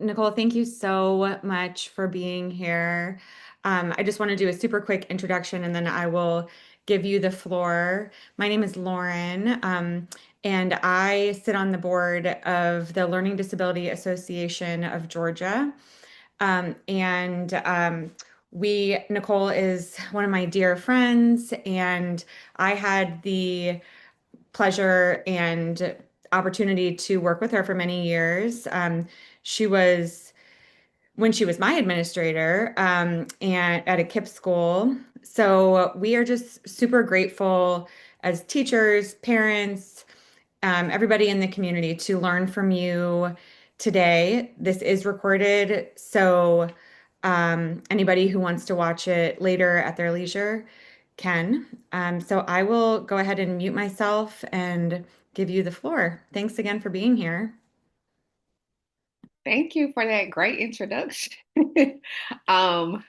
Nicole, thank you so much for being here. I just want to do a super quick introduction and then I will give you the floor. My name is Lauren, and I sit on the board of the Learning Disability Association of Georgia. Nicole is one of my dear friends, and I had the pleasure and opportunity to work with her for many years. She was when she was my administrator and at a KIPP school. So we are just super grateful as teachers, parents, everybody in the community to learn from you today. This is recorded, so anybody who wants to watch it later at their leisure can. So I will go ahead and mute myself and give you the floor. Thanks again for being here. Thank you for that great introduction. Um,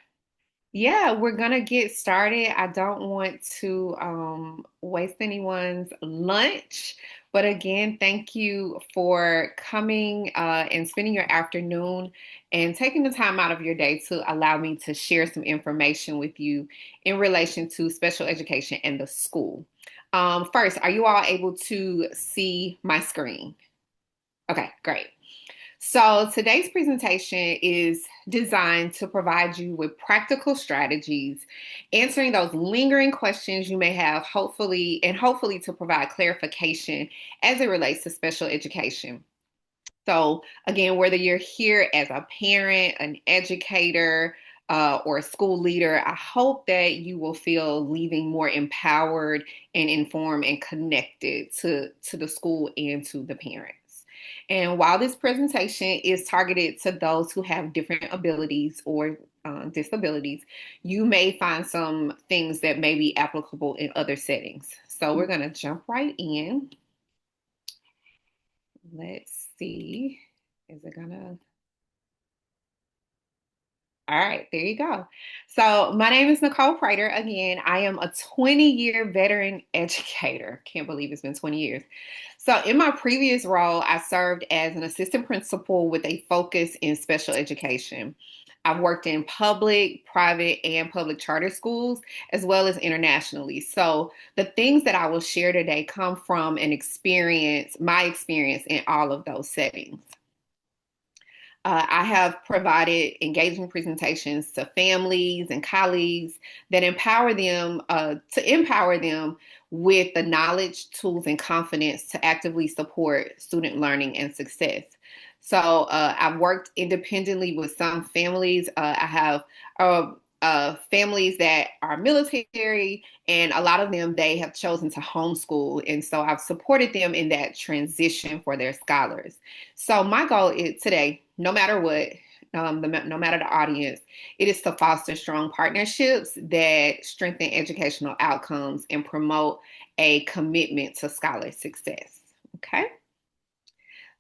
yeah, we're gonna get started. I don't want to waste anyone's lunch, but again, thank you for coming and spending your afternoon and taking the time out of your day to allow me to share some information with you in relation to special education and the school. First, are you all able to see my screen? Okay, great. So today's presentation is designed to provide you with practical strategies, answering those lingering questions you may have, hopefully to provide clarification as it relates to special education. So again, whether you're here as a parent, an educator, or a school leader, I hope that you will feel leaving more empowered and informed and connected to the school and to the parents. And while this presentation is targeted to those who have different abilities or disabilities, you may find some things that may be applicable in other settings. So we're going to jump right in. Let's see. Is it gonna? All right, there you go. So, my name is Nicole Prater. Again, I am a 20-year veteran educator. Can't believe it's been 20 years. So, in my previous role, I served as an assistant principal with a focus in special education. I've worked in public, private, and public charter schools, as well as internationally. So, the things that I will share today come from my experience in all of those settings. I have provided engaging presentations to families and colleagues that empower them with the knowledge, tools, and confidence to actively support student learning and success. So I've worked independently with some families. I have families that are military, and a lot of them, they have chosen to homeschool. And so I've supported them in that transition for their scholars. So my goal is today, no matter what, no matter the audience, it is to foster strong partnerships that strengthen educational outcomes and promote a commitment to scholar success. Okay.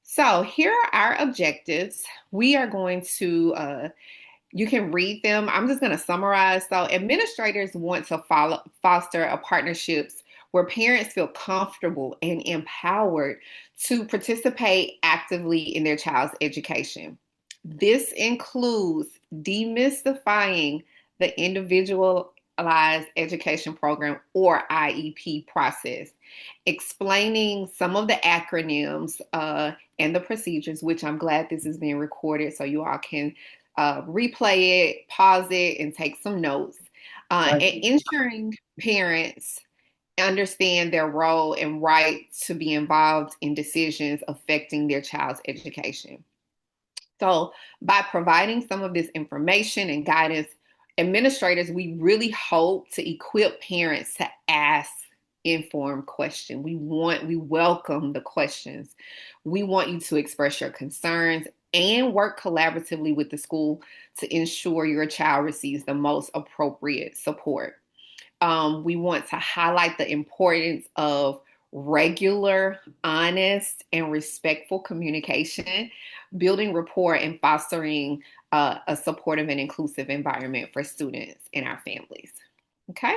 So here are our objectives. We are going to you can read them. I'm just going to summarize. So, administrators want to foster a partnerships where parents feel comfortable and empowered to participate actively in their child's education. This includes demystifying the individualized education program or IEP process, explaining some of the acronyms and the procedures, which I'm glad this is being recorded so you all can replay it, pause it, and take some notes. And ensuring parents understand their role and right to be involved in decisions affecting their child's education. So, by providing some of this information and guidance, administrators, we really hope to equip parents to ask informed questions. We welcome the questions. We want you to express your concerns and work collaboratively with the school to ensure your child receives the most appropriate support. We want to highlight the importance of regular, honest, and respectful communication, building rapport, and fostering a supportive and inclusive environment for students and our families. Okay?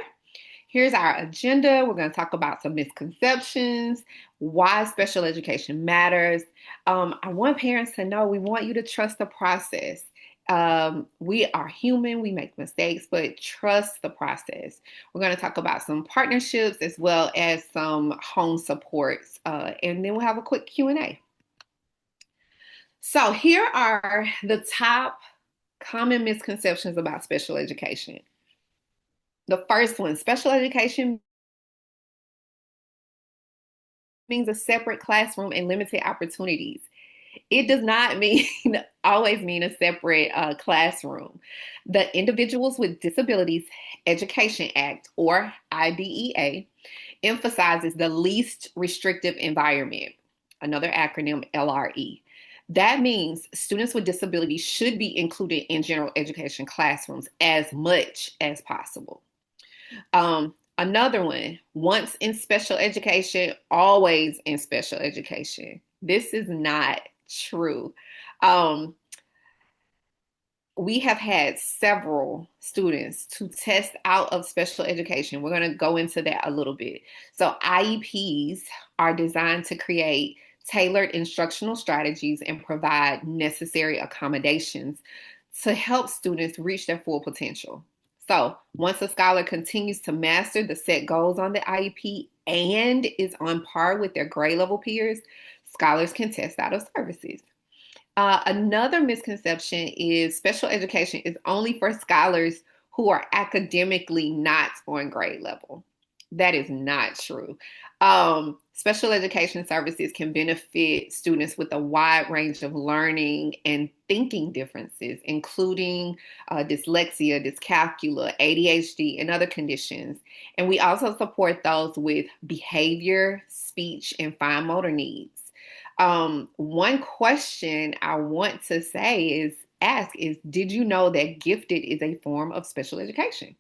here's our agenda. We're going to talk about some misconceptions, why special education matters. I want parents to know we want you to trust the process. We are human, we make mistakes, but trust the process. We're going to talk about some partnerships as well as some home supports, and then we'll have a quick Q&A. So here are the top common misconceptions about special education. The first one, special education means a separate classroom and limited opportunities. It does not mean always mean a separate classroom. The Individuals with Disabilities Education Act, or IDEA, emphasizes the least restrictive environment, another acronym, LRE. That means students with disabilities should be included in general education classrooms as much as possible. Another one, once in special education, always in special education. This is not true. Um, we have had several students to test out of special education. We're going to go into that a little bit. So IEPs are designed to create tailored instructional strategies and provide necessary accommodations to help students reach their full potential. So once a scholar continues to master the set goals on the IEP and is on par with their grade level peers, scholars can test out of services. Another misconception is special education is only for scholars who are academically not on grade level. That is not true. Special education services can benefit students with a wide range of learning and thinking differences, including dyslexia, dyscalculia, ADHD, and other conditions. And we also support those with behavior, speech, and fine motor needs. One question I want to say is ask is, did you know that gifted is a form of special education?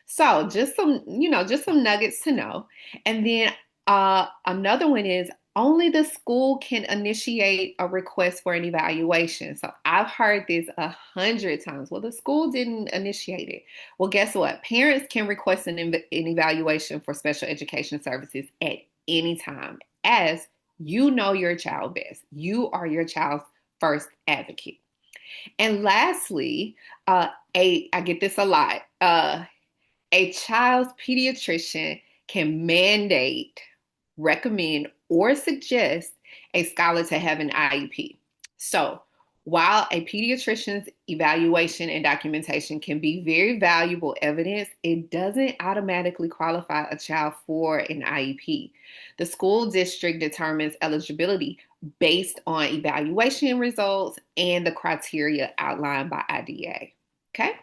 So just some nuggets to know. And then another one is only the school can initiate a request for an evaluation. So I've heard this 100 times. Well, the school didn't initiate it. Well, guess what? Parents can request an evaluation for special education services at any time, as you know your child best. You are your child's first advocate. And lastly, I get this a lot. A child's pediatrician can mandate, recommend, or suggest a scholar to have an IEP. So, while a pediatrician's evaluation and documentation can be very valuable evidence, it doesn't automatically qualify a child for an IEP. The school district determines eligibility based on evaluation results and the criteria outlined by IDEA. Okay?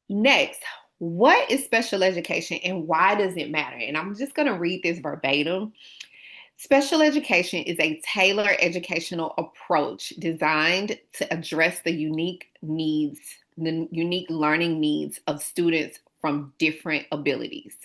Next, what is special education and why does it matter? And I'm just going to read this verbatim. Special education is a tailored educational approach designed to address the unique learning needs of students from different abilities.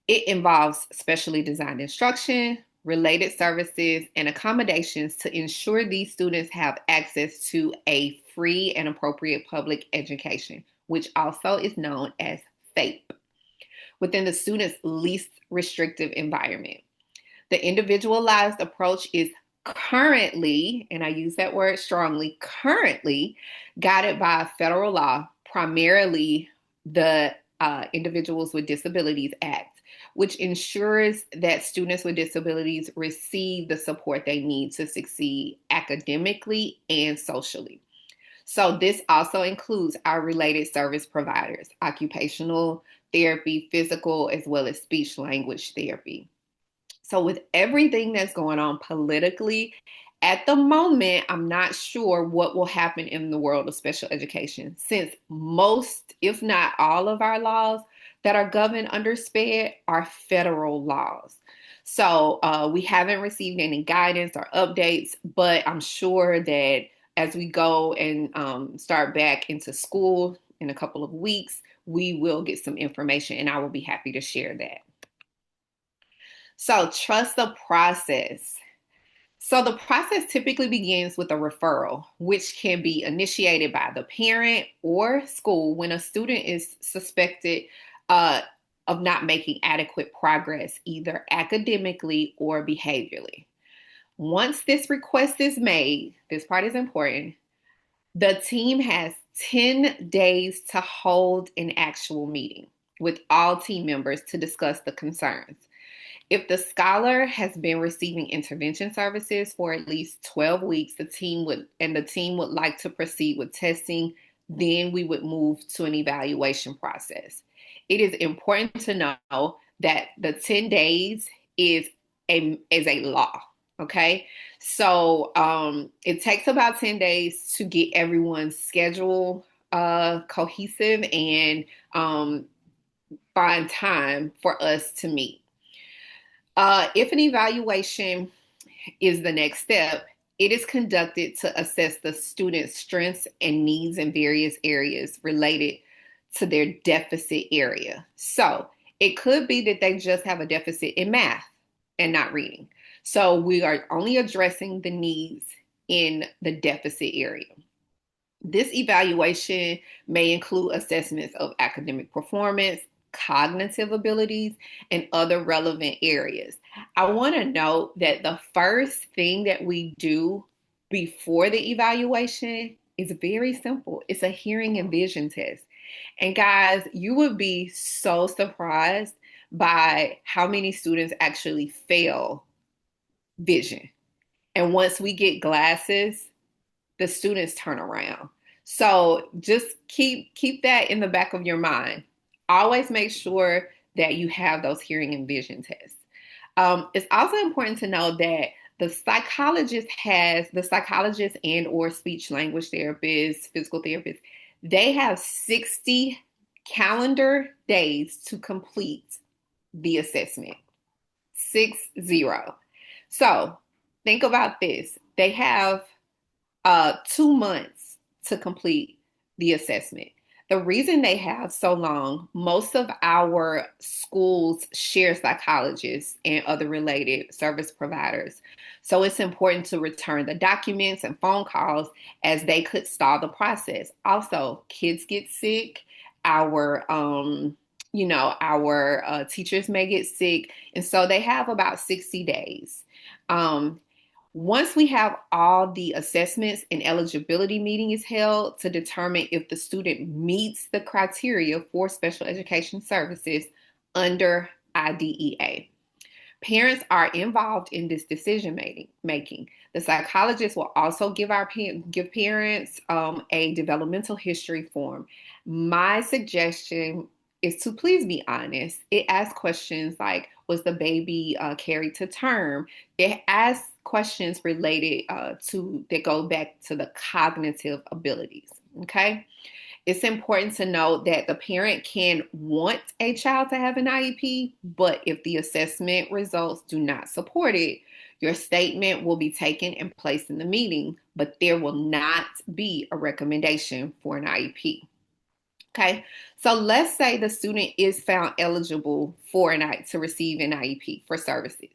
It involves specially designed instruction, related services, and accommodations to ensure these students have access to a free and appropriate public education, which also is known as FAPE, within the student's least restrictive environment. The individualized approach is currently, and I use that word strongly, currently guided by federal law, primarily the Individuals with Disabilities Act, which ensures that students with disabilities receive the support they need to succeed academically and socially. So this also includes our related service providers, occupational therapy, physical, as well as speech language therapy. So with everything that's going on politically, at the moment, I'm not sure what will happen in the world of special education, since most, if not all of our laws that are governed under SPED are federal laws. So we haven't received any guidance or updates, but I'm sure that as we go and start back into school in a couple of weeks, we will get some information and I will be happy to share that. So trust the process. So the process typically begins with a referral, which can be initiated by the parent or school when a student is suspected uh, of not making adequate progress, either academically or behaviorally. Once this request is made, this part is important, the team has 10 days to hold an actual meeting with all team members to discuss the concerns. If the scholar has been receiving intervention services for at least 12 weeks, the team would like to proceed with testing, then we would move to an evaluation process. It is important to know that the 10 days is a law. Okay. So it takes about 10 days to get everyone's schedule cohesive and um, find time for us to meet. If an evaluation is the next step, it is conducted to assess the student's strengths and needs in various areas related to their deficit area. So it could be that they just have a deficit in math and not reading. So we are only addressing the needs in the deficit area. This evaluation may include assessments of academic performance, cognitive abilities, and other relevant areas. I want to note that the first thing that we do before the evaluation is very simple. It's a hearing and vision test. And guys, you would be so surprised by how many students actually fail vision. And once we get glasses, the students turn around. So just keep that in the back of your mind. Always make sure that you have those hearing and vision tests. It's also important to know that the psychologist and or speech language therapists, physical therapists, they have 60 calendar days to complete the assessment. 60. So think about this. They have 2 months to complete the assessment. The reason they have so long, most of our schools share psychologists and other related service providers. So it's important to return the documents and phone calls as they could stall the process. Also, kids get sick. Our teachers may get sick. And so they have about 60 days. Um, Once we have all the assessments, an eligibility meeting is held to determine if the student meets the criteria for special education services under IDEA. Parents are involved in this decision making. The psychologist will also give parents a developmental history form. My suggestion is to please be honest. It asks questions like, was the baby carried to term? It asks questions related to that go back to the cognitive abilities. Okay. It's important to note that the parent can want a child to have an IEP, but if the assessment results do not support it, your statement will be taken and placed in the meeting, but there will not be a recommendation for an IEP. Okay, so let's say the student is found eligible to receive an IEP for services.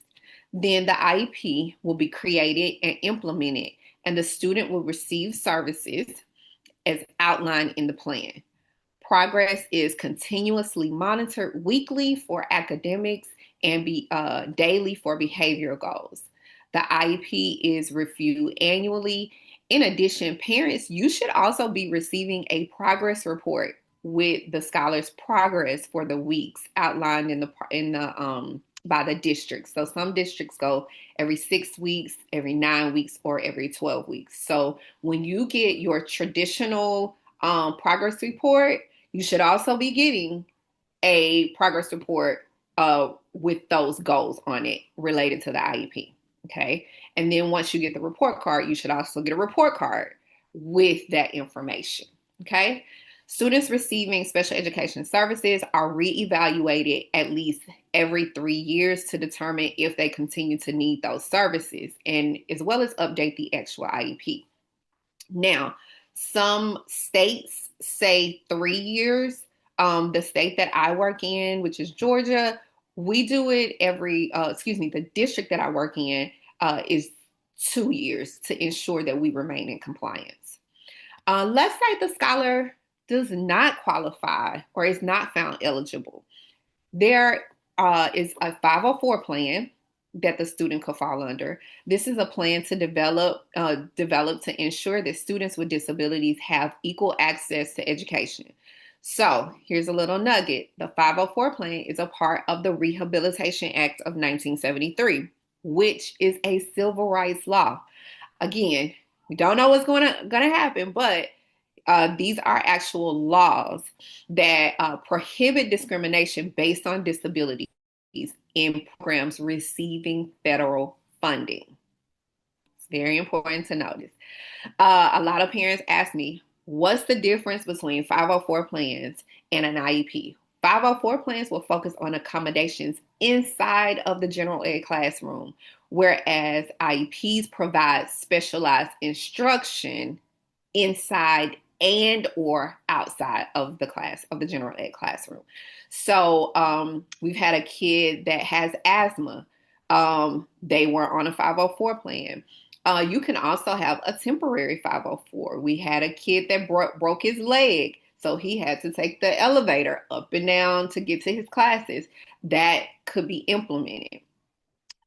Then the IEP will be created and implemented, and the student will receive services as outlined in the plan. Progress is continuously monitored weekly for academics and daily for behavioral goals. The IEP is reviewed annually. In addition, parents, you should also be receiving a progress report with the scholar's progress for the weeks outlined in the by the districts. So some districts go every 6 weeks, every 9 weeks, or every 12 weeks. So when you get your traditional progress report, you should also be getting a progress report with those goals on it related to the IEP. Okay. And then once you get the report card, you should also get a report card with that information. Okay. Students receiving special education services are reevaluated at least every 3 years to determine if they continue to need those services and as well as update the actual IEP. Now, some states say 3 years. The state that I work in, which is Georgia, we do it the district that I work in is 2 years to ensure that we remain in compliance. Let's say the scholar does not qualify or is not found eligible. There is a 504 plan that the student could fall under. This is a plan to develop to ensure that students with disabilities have equal access to education. So here's a little nugget. The 504 plan is a part of the Rehabilitation Act of 1973, which is a civil rights law. Again, we don't know what's gonna happen, but these are actual laws that prohibit discrimination based on disabilities in programs receiving federal funding. It's very important to notice. A lot of parents ask me, what's the difference between 504 plans and an IEP? 504 plans will focus on accommodations inside of the general ed classroom, whereas IEPs provide specialized instruction inside and or outside of the general ed classroom. So we've had a kid that has asthma. They were on a 504 plan. You can also have a temporary 504. We had a kid that broke his leg, so he had to take the elevator up and down to get to his classes. That could be implemented.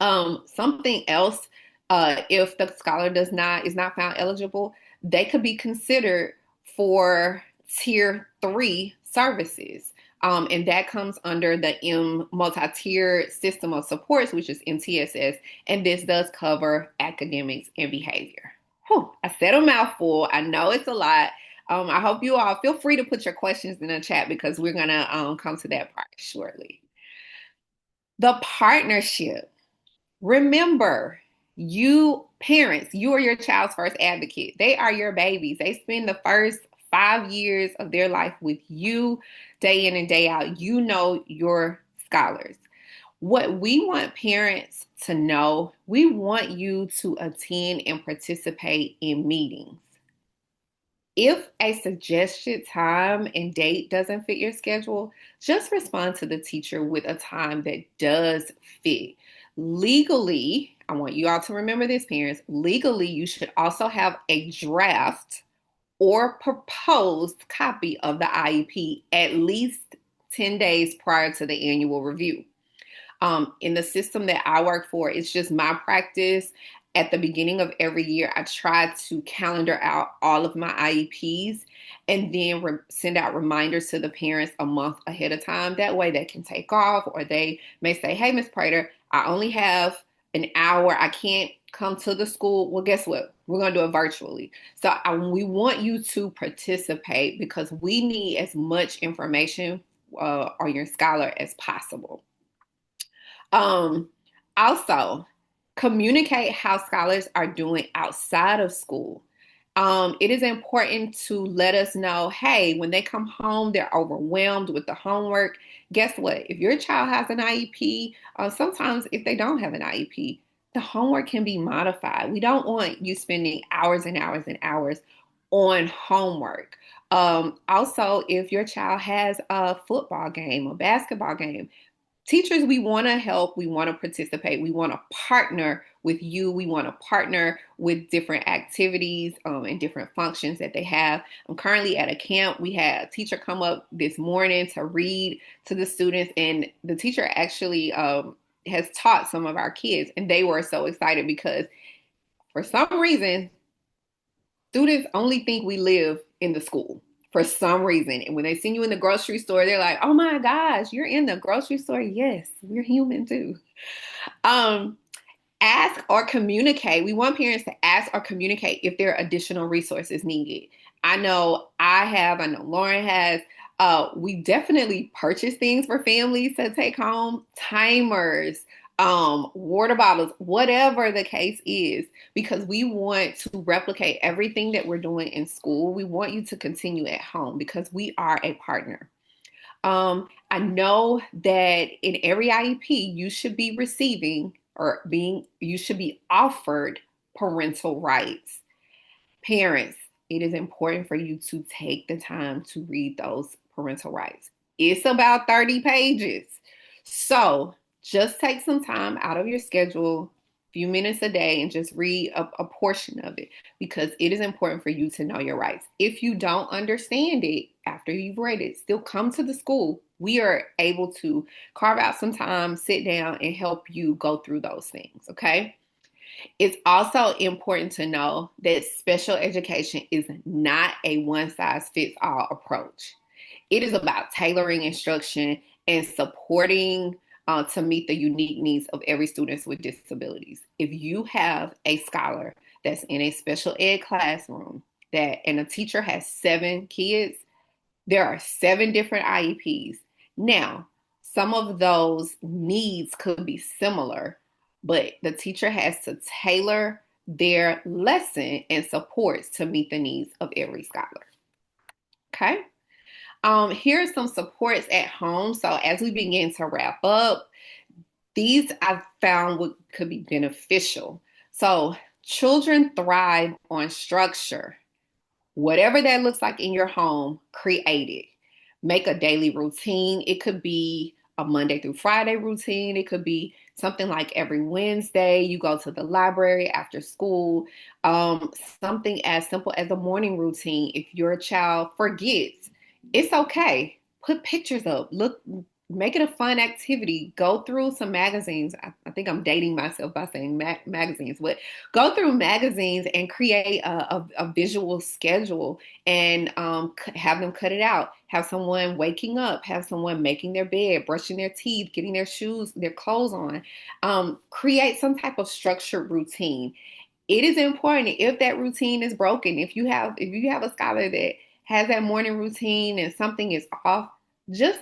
Something else, if the scholar is not found eligible, they could be considered for tier 3 services. And that comes under the multi-tier system of supports, which is MTSS, and this does cover academics and behavior. Whew, I said a mouthful. I know it's a lot. I hope you all feel free to put your questions in the chat because we're gonna come to that part shortly. The partnership. Remember, you parents, you are your child's first advocate. They are your babies. They spend the first 5 years of their life with you day in and day out. You know your scholars. What we want parents to know, we want you to attend and participate in meetings. If a suggested time and date doesn't fit your schedule, just respond to the teacher with a time that does fit. Legally, I want you all to remember this, parents. Legally, you should also have a draft or proposed copy of the IEP at least 10 days prior to the annual review. In the system that I work for, it's just my practice. At the beginning of every year, I try to calendar out all of my IEPs and then send out reminders to the parents a month ahead of time. That way they can take off, or they may say, hey, Miss Prater, I only have an hour. I can't come to the school. Well, guess what? We're going to do it virtually. So we want you to participate because we need as much information on your scholar as possible. Um, Also, communicate how scholars are doing outside of school. It is important to let us know, hey, when they come home, they're overwhelmed with the homework. Guess what? If your child has an IEP, sometimes if they don't have an IEP, the homework can be modified. We don't want you spending hours and hours and hours on homework. Also, if your child has a football game, a basketball game, teachers, we want to help, we want to participate, we want to partner with you, we want to partner with different activities and different functions that they have. I'm currently at a camp. We had a teacher come up this morning to read to the students, and the teacher actually has taught some of our kids, and they were so excited because for some reason students only think we live in the school for some reason. And when they see you in the grocery store, they're like, oh my gosh, you're in the grocery store. Yes, we're human too. Um, Ask or communicate. We want parents to ask or communicate if there are additional resources needed. I know I know Lauren has. We definitely purchase things for families to take home, timers, water bottles, whatever the case is, because we want to replicate everything that we're doing in school. We want you to continue at home because we are a partner. I know that in every IEP, you should be receiving you should be offered parental rights. Parents, it is important for you to take the time to read those parental rights. It's about 30 pages. So just take some time out of your schedule, few minutes a day and just read a portion of it because it is important for you to know your rights. If you don't understand it after you've read it, still come to the school. We are able to carve out some time, sit down, and help you go through those things, okay? It's also important to know that special education is not a one size fits all approach. It is about tailoring instruction and supporting to meet the unique needs of every student with disabilities. If you have a scholar that's in a special ed classroom and a teacher has 7 kids, there are 7 different IEPs. Now, some of those needs could be similar, but the teacher has to tailor their lesson and supports to meet the needs of every scholar. Okay. Here are some supports at home. So as we begin to wrap up, these I've found could be beneficial. So children thrive on structure. Whatever that looks like in your home, create it. Make a daily routine. It could be a Monday through Friday routine. It could be something like every Wednesday you go to the library after school. Something as simple as a morning routine. If your child forgets, it's okay. Put pictures up. Look, make it a fun activity. Go through some magazines. I think I'm dating myself by saying magazines, but go through magazines and create a visual schedule and have them cut it out. Have someone waking up, have someone making their bed, brushing their teeth, getting their shoes, their clothes on. Create some type of structured routine. It is important if that routine is broken. If you have a scholar that has that morning routine and something is off, just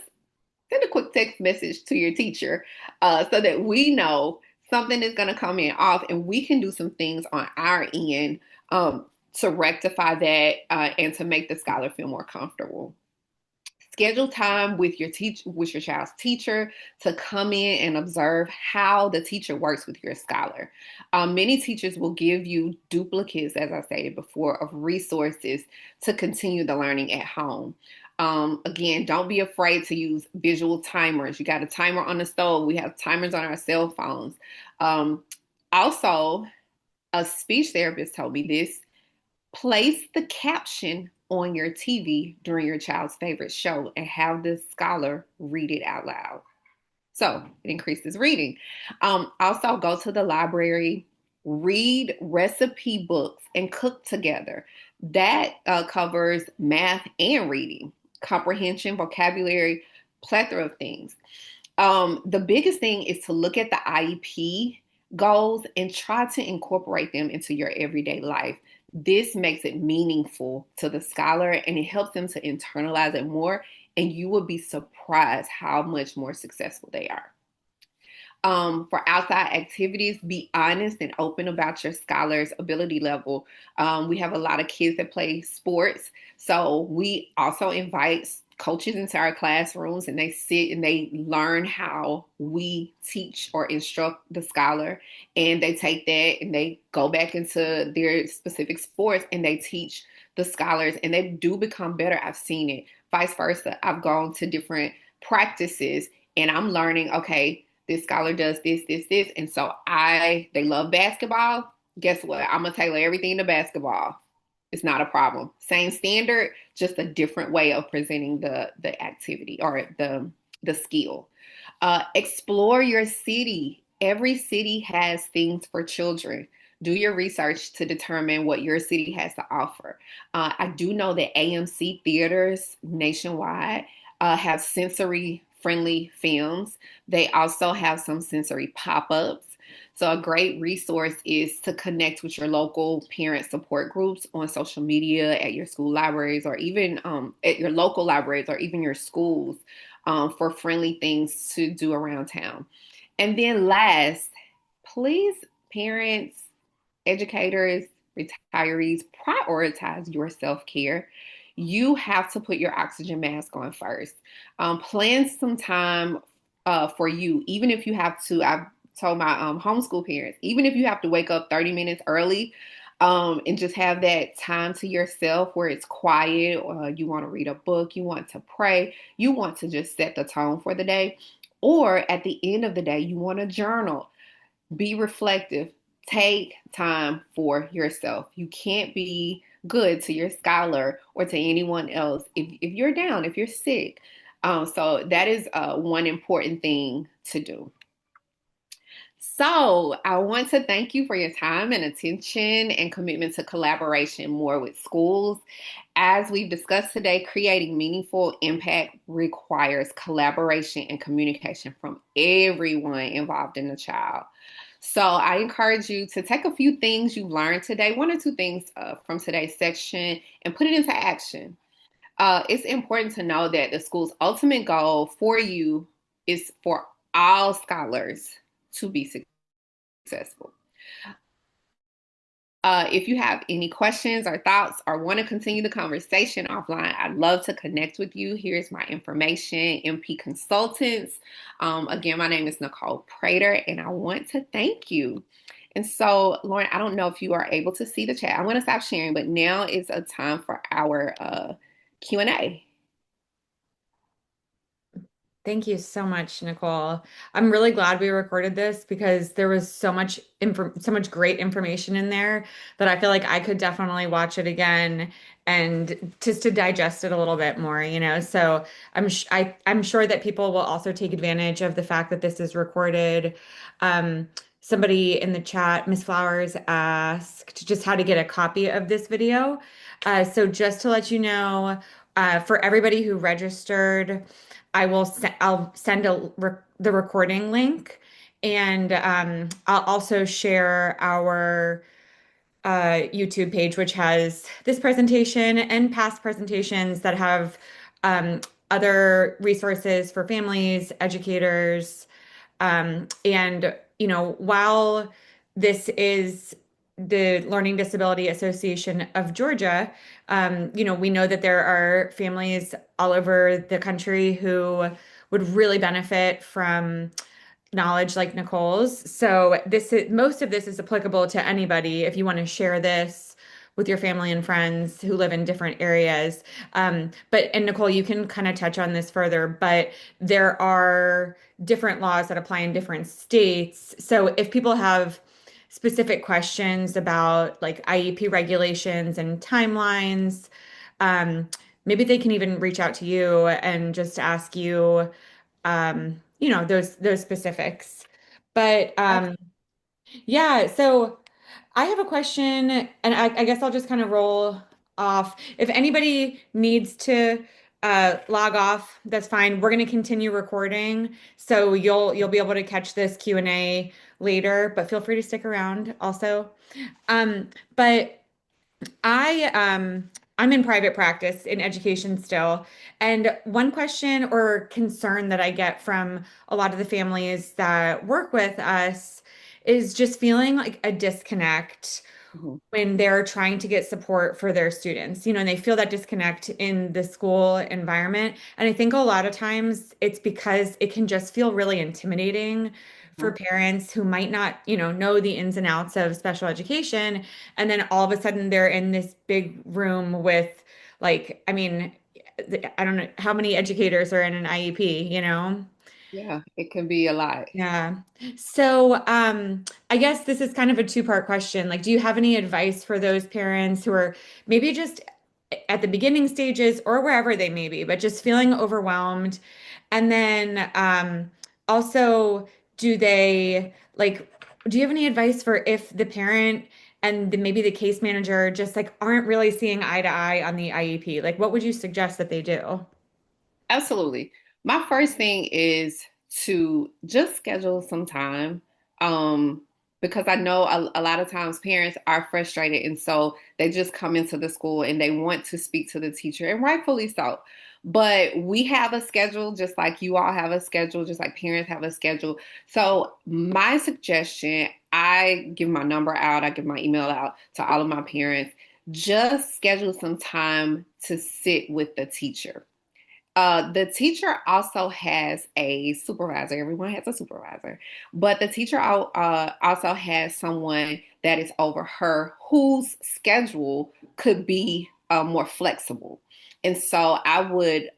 send a quick text message to your teacher so that we know something is going to come in off and we can do some things on our end to rectify that and to make the scholar feel more comfortable. Schedule time with your child's teacher to come in and observe how the teacher works with your scholar. Many teachers will give you duplicates, as I stated before, of resources to continue the learning at home. Again, don't be afraid to use visual timers. You got a timer on the stove. We have timers on our cell phones. Also, a speech therapist told me this: place the caption on your TV during your child's favorite show and have the scholar read it out loud. So it increases reading. Also, go to the library, read recipe books, and cook together. That covers math and reading, comprehension, vocabulary, plethora of things. The biggest thing is to look at the IEP goals and try to incorporate them into your everyday life. This makes it meaningful to the scholar and it helps them to internalize it more, and you will be surprised how much more successful they are. For outside activities, be honest and open about your scholar's ability level. We have a lot of kids that play sports, so we also invite coaches into our classrooms and they sit and they learn how we teach or instruct the scholar, and they take that and they go back into their specific sports and they teach the scholars and they do become better. I've seen it. Vice versa. I've gone to different practices and I'm learning, okay, this scholar does this, this, this. And so they love basketball. Guess what? I'm going to tailor everything to basketball. It's not a problem. Same standard, just a different way of presenting the activity or the skill. Explore your city. Every city has things for children. Do your research to determine what your city has to offer. I do know that AMC theaters nationwide have sensory friendly films. They also have some sensory pop-ups. So a great resource is to connect with your local parent support groups on social media, at your school libraries, or even at your local libraries or even your schools for friendly things to do around town. And then last, please, parents, educators, retirees, prioritize your self-care. You have to put your oxygen mask on first. Plan some time for you, even if you have to. I've told my homeschool parents, even if you have to wake up 30 minutes early and just have that time to yourself where it's quiet, or you want to read a book, you want to pray, you want to just set the tone for the day, or at the end of the day, you want to journal. Be reflective. Take time for yourself. You can't be good to your scholar or to anyone else if you're down, if you're sick. So that is one important thing to do. So, I want to thank you for your time and attention and commitment to collaboration more with schools. As we've discussed today, creating meaningful impact requires collaboration and communication from everyone involved in the child. So, I encourage you to take a few things you've learned today, one or two things from today's section, and put it into action. It's important to know that the school's ultimate goal for you is for all scholars to be successful. If you have any questions or thoughts or want to continue the conversation offline, I'd love to connect with you. Here's my information, MP Consultants. Again, my name is Nicole Prater, and I want to thank you. And so, Lauren, I don't know if you are able to see the chat. I'm going to stop sharing, but now is a time for our Q&A. Thank you so much, Nicole. I'm really glad we recorded this because there was so much great information in there that I feel like I could definitely watch it again and just to digest it a little bit more, you know. So I'm sure that people will also take advantage of the fact that this is recorded. Somebody in the chat, Miss Flowers, asked just how to get a copy of this video. So just to let you know, for everybody who registered. I'll send the recording link, and I'll also share our YouTube page, which has this presentation and past presentations that have other resources for families, educators, and you know, while this is the Learning Disability Association of Georgia, you know, we know that there are families all over the country who would really benefit from knowledge like Nicole's. So most of this is applicable to anybody if you want to share this with your family and friends who live in different areas. And Nicole, you can kind of touch on this further, but there are different laws that apply in different states. So if people have specific questions about like IEP regulations and timelines, um, maybe they can even reach out to you and just ask you you know, those specifics. But yeah, so I have a question, and I guess I'll just kind of roll off. If anybody needs to log off, that's fine. We're going to continue recording, so you'll be able to catch this Q&A later, but feel free to stick around also. But I'm in private practice in education still. And one question or concern that I get from a lot of the families that work with us is just feeling like a disconnect Mhm. when they're trying to get support for their students, you know, and they feel that disconnect in the school environment. And I think a lot of times it's because it can just feel really intimidating for Mhm. parents who might not, you know the ins and outs of special education. And then all of a sudden they're in this big room with, like, I mean, I don't know how many educators are in an IEP, you know? Yeah, it can be a lot. Yeah. So, I guess this is kind of a two-part question. Like, do you have any advice for those parents who are maybe just at the beginning stages or wherever they may be, but just feeling overwhelmed? And then, also, do they like, do you have any advice for if the parent and maybe the case manager just like aren't really seeing eye to eye on the IEP? Like, what would you suggest that they do? Absolutely. My first thing is to just schedule some time, um, because I know a lot of times parents are frustrated, and so they just come into the school and they want to speak to the teacher, and rightfully so. But we have a schedule, just like you all have a schedule, just like parents have a schedule. So my suggestion, I give my number out, I give my email out to all of my parents. Just schedule some time to sit with the teacher. The teacher also has a supervisor. Everyone has a supervisor, but the teacher also has someone that is over her whose schedule could be more flexible. And so I would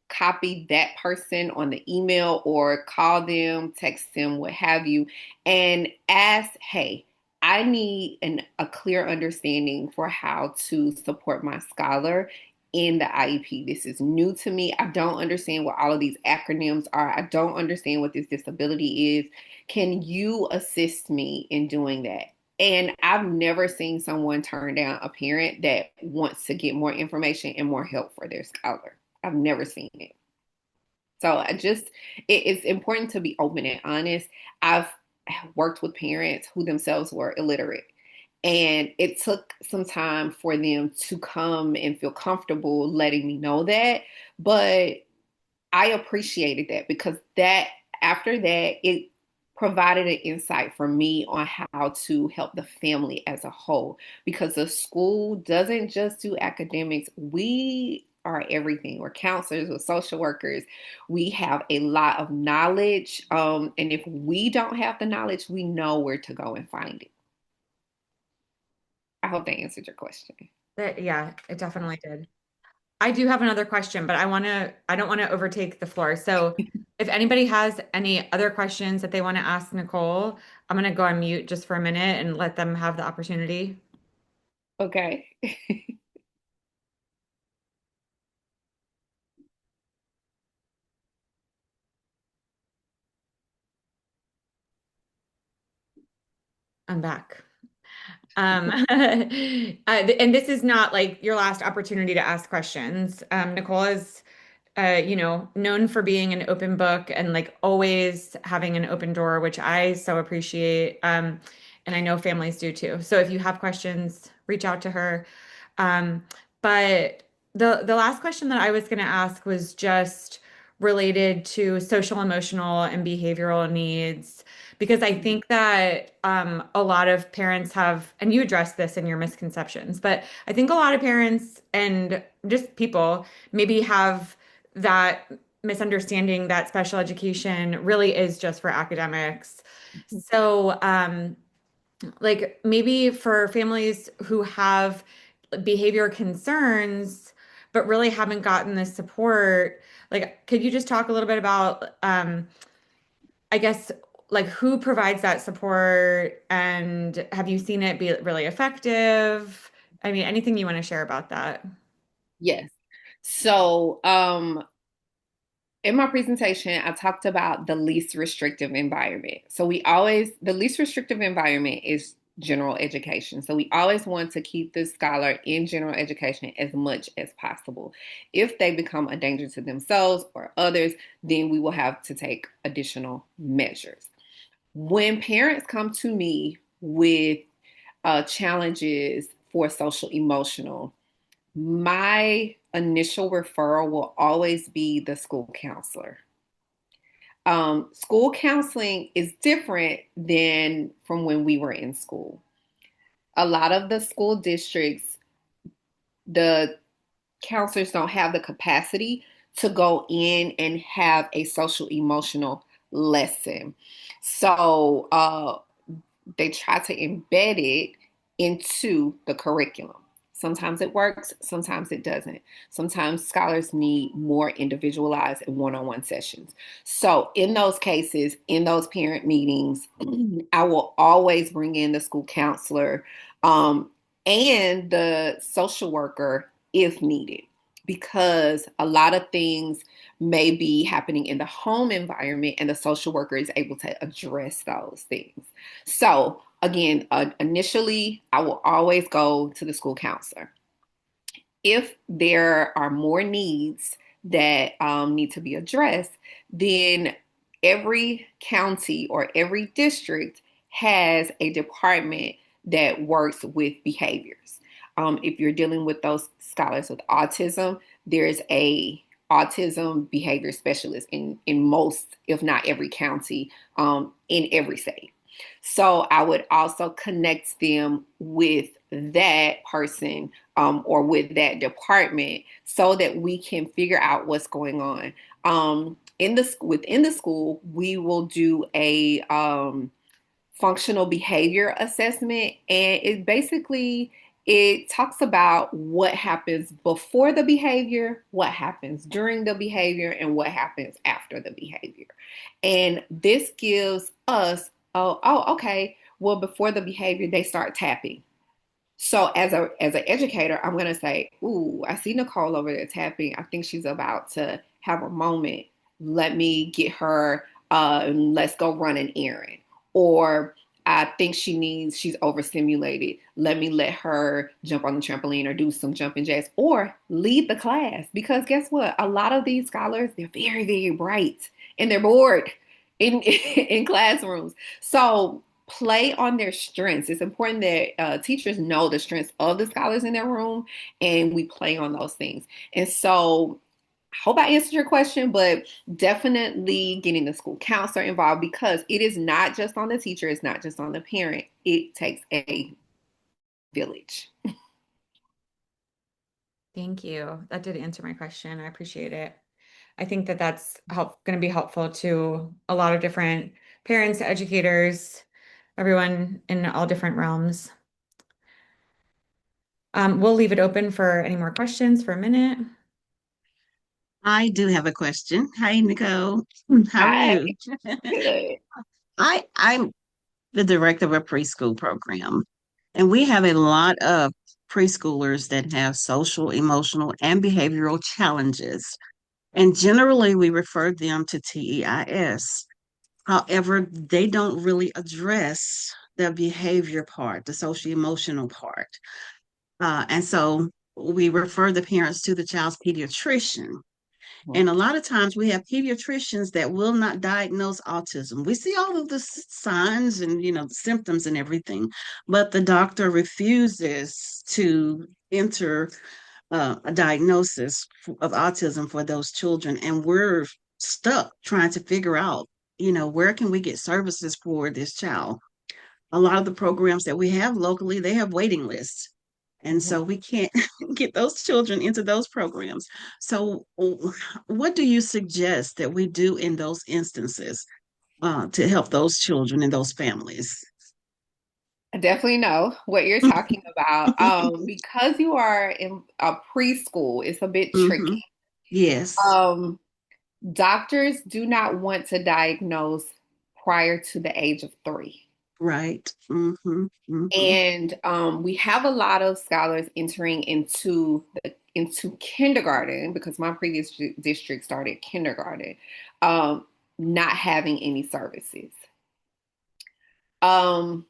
copy that person on the email or call them, text them, what have you, and ask, hey, I need a clear understanding for how to support my scholar in the IEP. This is new to me. I don't understand what all of these acronyms are. I don't understand what this disability is. Can you assist me in doing that? And I've never seen someone turn down a parent that wants to get more information and more help for their scholar. I've never seen it. So it's important to be open and honest. I've worked with parents who themselves were illiterate. And it took some time for them to come and feel comfortable letting me know that. But I appreciated that because that after that, it provided an insight for me on how to help the family as a whole. Because the school doesn't just do academics, we are everything. We're counselors, we're social workers. We have a lot of knowledge. And if we don't have the knowledge, we know where to go and find it. I hope that answered your question. Yeah, it definitely did. I do have another question, but I don't want to overtake the floor. So if anybody has any other questions that they want to ask Nicole, I'm going to go on mute just for a minute and let them have the opportunity. Okay. I'm back. And this is not like your last opportunity to ask questions. Nicole is, known for being an open book and like always having an open door, which I so appreciate. And I know families do too. So if you have questions, reach out to her. Um, but the last question that I was going to ask was just related to social, emotional, and behavioral needs, because I think that a lot of parents have, and you addressed this in your misconceptions, but I think a lot of parents and just people maybe have that misunderstanding that special education really is just for academics. So, like maybe for families who have behavior concerns but really haven't gotten the support, like could you just talk a little bit about I guess like who provides that support and have you seen it be really effective? I mean, anything you want to share about that? Yes. So, in my presentation, I talked about the least restrictive environment. So the least restrictive environment is general education. So we always want to keep the scholar in general education as much as possible. If they become a danger to themselves or others, then we will have to take additional measures. When parents come to me with challenges for social emotional, my initial referral will always be the school counselor. School counseling is different than from when we were in school. A lot of the school districts, the counselors don't have the capacity to go in and have a social emotional lesson. So they try to embed it into the curriculum. Sometimes it works, sometimes it doesn't. Sometimes scholars need more individualized and one on one sessions. So, in those cases, in those parent meetings, I will always bring in the school counselor and the social worker if needed, because a lot of things may be happening in the home environment and the social worker is able to address those things. So, again, initially, I will always go to the school counselor. If there are more needs that need to be addressed, then every county or every district has a department that works with behaviors. If you're dealing with those scholars with autism, there's a autism behavior specialist in most, if not every county, in every state. So I would also connect them with that person or with that department so that we can figure out what's going on. Within the school, we will do a functional behavior assessment, and it talks about what happens before the behavior, what happens during the behavior, and what happens after the behavior. And this gives us, okay, well, before the behavior, they start tapping. So as an educator, I'm gonna say, "Ooh, I see Nicole over there tapping. I think she's about to have a moment. Let me get her. Let's go run an errand." Or I think she's overstimulated. Let her jump on the trampoline or do some jumping jacks or lead the class. Because guess what? A lot of these scholars, they're very, very bright and they're bored in in classrooms. So play on their strengths. It's important that teachers know the strengths of the scholars in their room and we play on those things. And so I hope I answered your question, but definitely getting the school counselor involved because it is not just on the teacher, it's not just on the parent. It takes a village. Thank you. That did answer my question. I appreciate it. I think that that's going to be helpful to a lot of different parents, educators, everyone in all different realms. We'll leave it open for any more questions for a minute. I do have a question. Hi, Nicole. How are Hi, you? good. I'm the director of a preschool program, and we have a lot of preschoolers that have social, emotional, and behavioral challenges. And generally, we refer them to TEIS. However, they don't really address the behavior part, the social emotional part. And so we refer the parents to the child's pediatrician. And a lot of times we have pediatricians that will not diagnose autism. We see all of the signs and the symptoms and everything, but the doctor refuses to enter a diagnosis of autism for those children, and we're stuck trying to figure out, where can we get services for this child. A lot of the programs that we have locally, they have waiting lists. And Mhm. so we can't get those children into those programs. So, what do you suggest that we do in those instances to help those children and those families? I definitely know what you're talking about. Because you are in a preschool, it's a bit Hmm. tricky. Yes, Um, Doctors do not want to diagnose prior to the age of 3. right. Hmm. And we have a lot of scholars entering into kindergarten because my previous district started kindergarten, um, not having any services. Um,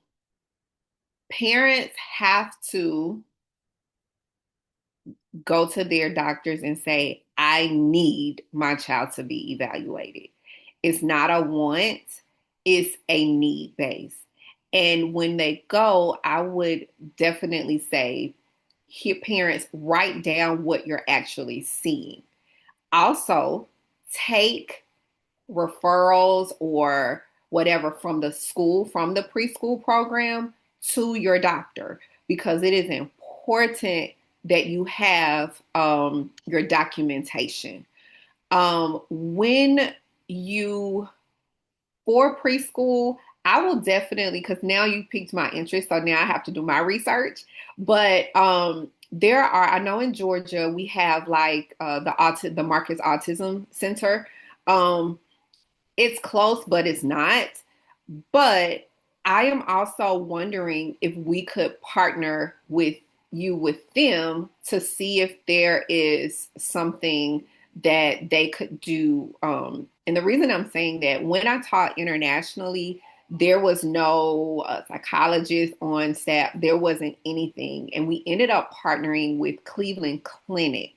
Parents have to go to their doctors and say, I need my child to be evaluated. It's not a want, it's a need base. And when they go, I would definitely say, here, parents, write down what you're actually seeing. Also, take referrals or whatever from the school, from the preschool program to your doctor because it is important that you have your documentation. When you for preschool, I will definitely because now you piqued my interest, so now I have to do my research. But there are, I know in Georgia we have like the Marcus Autism Center. Um, it's close, but it's not. But I am also wondering if we could partner with them to see if there is something that they could do. And the reason I'm saying that when I taught internationally, there was no psychologist on staff. There wasn't anything. And we ended up partnering with Cleveland Clinic.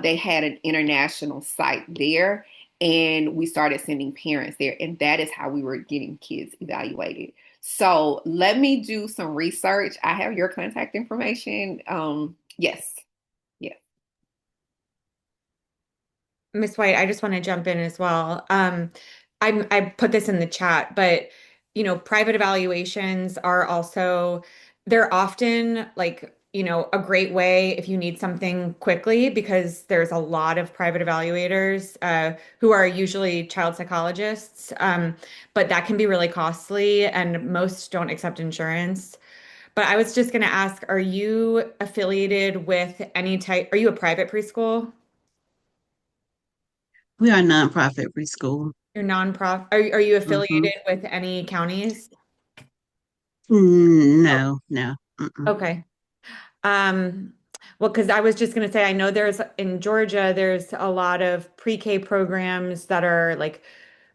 They had an international site there and we started sending parents there and that is how we were getting kids evaluated. So let me do some research. I have your contact information. Yes. Yes. Miss White, I just want to jump in as well. I put this in the chat, but private evaluations are also they're often like, a great way if you need something quickly because there's a lot of private evaluators who are usually child psychologists, but that can be really costly and most don't accept insurance. But I was just going to ask, are you affiliated with any type, are you a private preschool? We are a nonprofit preschool. You're nonprofit. Are you Hmm. affiliated with any counties? Oh, No, no. Mm-mm. okay. Um, well, because I was just going to say, I know there's in Georgia, there's a lot of pre-K programs that are like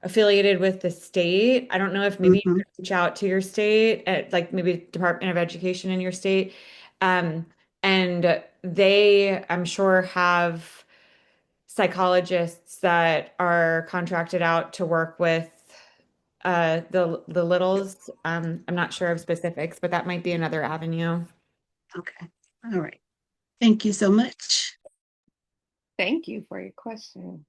affiliated with the state. I don't know if maybe you Hmm. could reach out to your state, at, like maybe Department of Education in your state. Um, and they, I'm sure, have psychologists that are contracted out to work with the littles. I'm not sure of specifics, but that might be another avenue. Okay. All right. Thank you so much. Thank you for your question.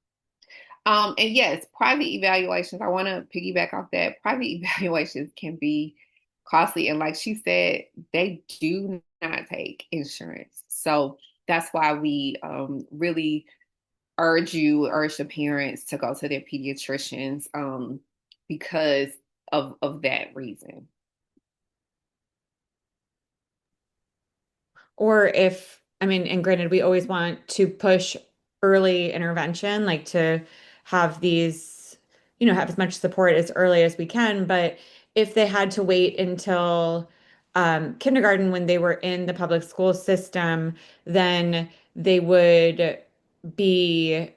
And yes, private evaluations, I want to piggyback off that. Private evaluations can be costly. And like she said, they do not take insurance. So that's why we really urge the parents to go to their pediatricians because of that reason. Or if, I mean, and granted, we always want to push early intervention, like to have these, have as much support as early as we can. But if they had to wait until kindergarten when they were in the public school system, then they would be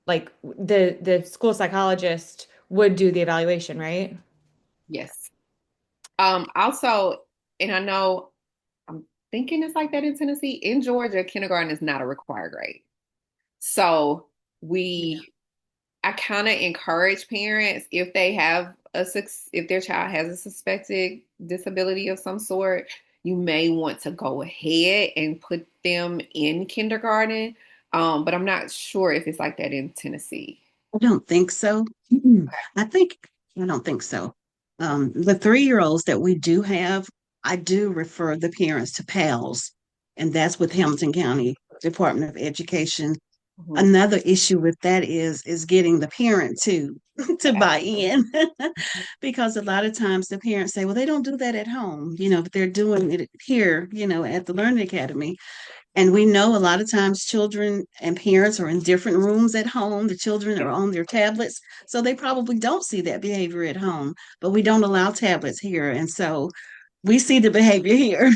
like the school psychologist would do the evaluation, right? Yes. Also, and I know I'm thinking it's like that in Tennessee. In Georgia, kindergarten is not a required grade. So Yeah. we, I kind of encourage parents if they have if their child has a suspected disability of some sort, you may want to go ahead and put them in kindergarten. But I'm not sure if it's like that in Tennessee. I don't think so. Mm-mm. I think I don't think so. The 3-year-olds that we do have, I do refer the parents to PALS, and that's with Hamilton County Department of Education. Mhm. Another issue with that is getting the parent to to buy Absolutely. in because a lot of times the parents say, well, they don't do that at home, but they're doing it here, at the Learning Academy. And we know a lot of times children and parents are in different rooms at home. The children are on their tablets, so they probably don't see that behavior at home, but we don't allow tablets here. And so we see the behavior here.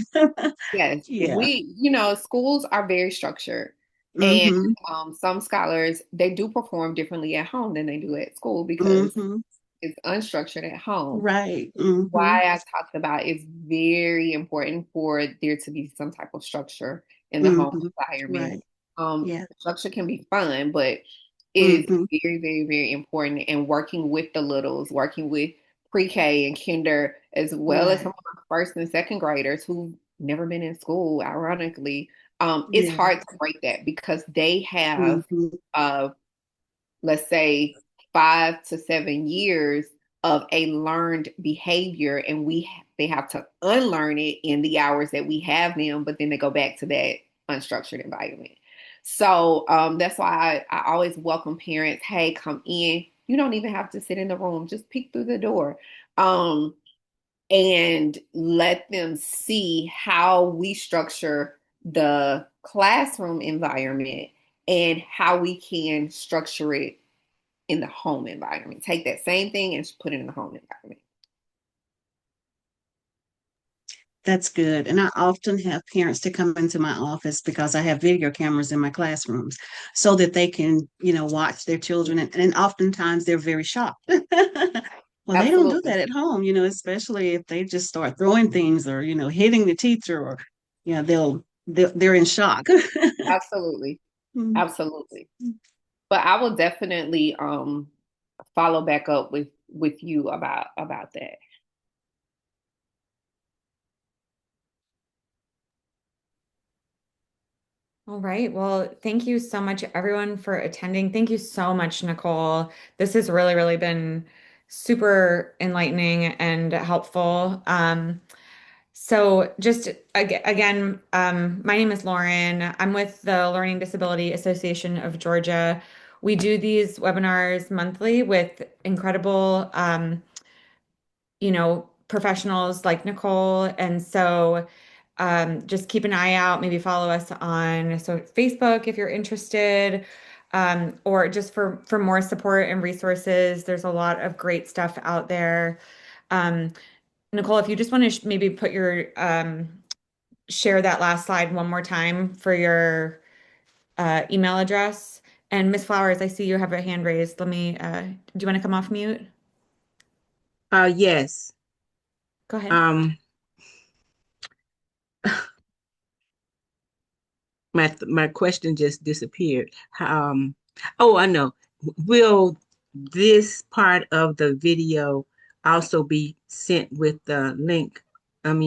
Yes, Yeah. schools are very structured, and Mm-hmm. some scholars they do perform differently at home than they do at school because Mm-hmm. it's unstructured at home. Right. Mm-hmm. Why I talked about it's very important for there to be some type of structure in the home Mm-hmm. environment. Right. Yeah. Structure can be fun, but it is Mm-hmm. very, very, very important. And working with the littles, working with pre-K and kinder, as well as some Right. of my first and second graders who've never been in school, ironically, it's Yeah. hard to break that because they have Mm-hmm. uh, let's say 5 to 7 years of a learned behavior and they have to unlearn it in the hours that we have them, but then they go back to that unstructured environment. So that's why I always welcome parents, hey, come in, you don't even have to sit in the room, just peek through the door, and let them see how we structure the classroom environment and how we can structure it in the home environment. Take that same thing and put it in the home environment. That's good. And I often have parents to come into my office because I have video cameras in my classrooms so that they can, watch their children. And oftentimes they're very shocked. Well, they don't do Absolutely. that at home, especially if they just start throwing things or, hitting the teacher or, they're in shock. Absolutely. Mm. Absolutely. But I will definitely follow back up with you about that. All right. Well, thank you so much, everyone, for attending. Thank you so much, Nicole. This has really, really been super enlightening and helpful. So just again, my name is Lauren. I'm with the Learning Disability Association of Georgia. We do these webinars monthly with incredible, professionals like Nicole. And so just keep an eye out, maybe follow us on Facebook if you're interested, or just for more support and resources. There's a lot of great stuff out there. Um, Nicole, if you just want to maybe put your share that last slide one more time for your email address. And Miss Flowers, I see you have a hand raised. Let me, do you want to come off mute? Yes. Go ahead. Um, my question just disappeared. Oh, I know. Will this part of the video also be sent with the link, of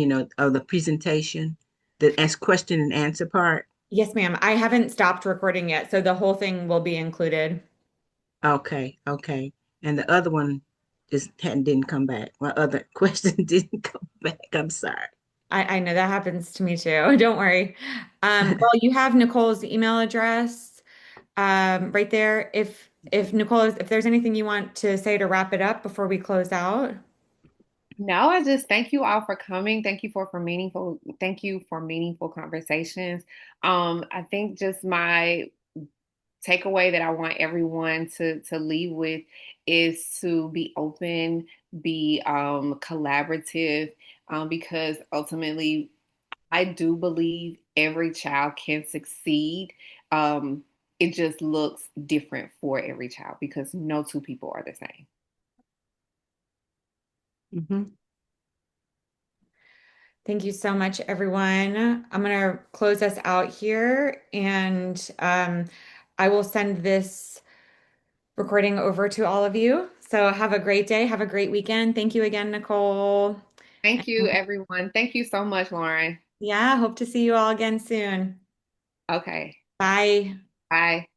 the presentation, the as question and answer part? Yes, ma'am. I haven't stopped recording yet, so the whole thing will be included. Okay, okay. And the other one just didn't come back. My other question didn't come back. I'm sorry. I know that happens to me too. Don't worry. Well, you have Nicole's email address right there. If Nicole, if there's anything you want to say to wrap it up before we close out. No, I just thank you all for coming. Thank you for meaningful conversations. I think just my takeaway that I want everyone to leave with is to be open, be collaborative, because ultimately I do believe every child can succeed. Um, it just looks different for every child because no two people are the same. Hmm. Thank you so much, everyone. I'm going to close us out here and I will send this recording over to all of you. So have a great day. Have a great weekend. Thank you again, Nicole. Thank you, everyone. Thank you so much, Lauren. Yeah, hope to see you all again soon. Okay. Bye. Bye.